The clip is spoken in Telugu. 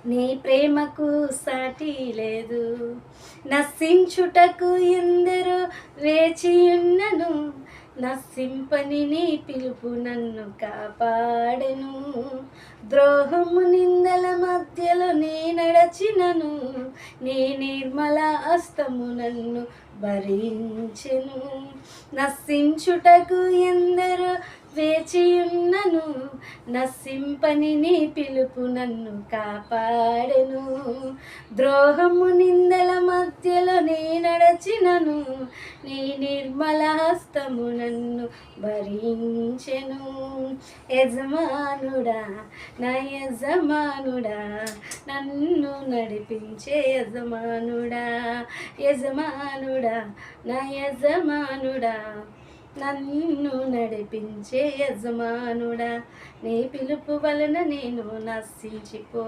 నీ ప్రేమకు సాటి లేదు. నశించుటకు ఎందరో వేచియున్నను, నశింపని నీ పిలుపు నన్ను కాపాడెను. ద్రోహము నిందల మధ్యలో నీ నడచినను, నీ నిర్మల హస్తము నన్ను భరించెను. నశించుటకు ఎందరో వేచియున్నను, నశింపని నీ పిలుపు నన్ను కాపాడెను. ద్రోహము నిందల మధ్యలో నీ నడచినను, నీ నిర్మల హస్తము నన్ను భరించెను. యజమానుడా, నా యజమానుడా, నన్ను నడిపించే యజమానుడా. యజమానుడా, నా యజమానుడా, నన్ను నడిపించే యజమానుడా. నీ పిలుపు వలన నేను నశించిపో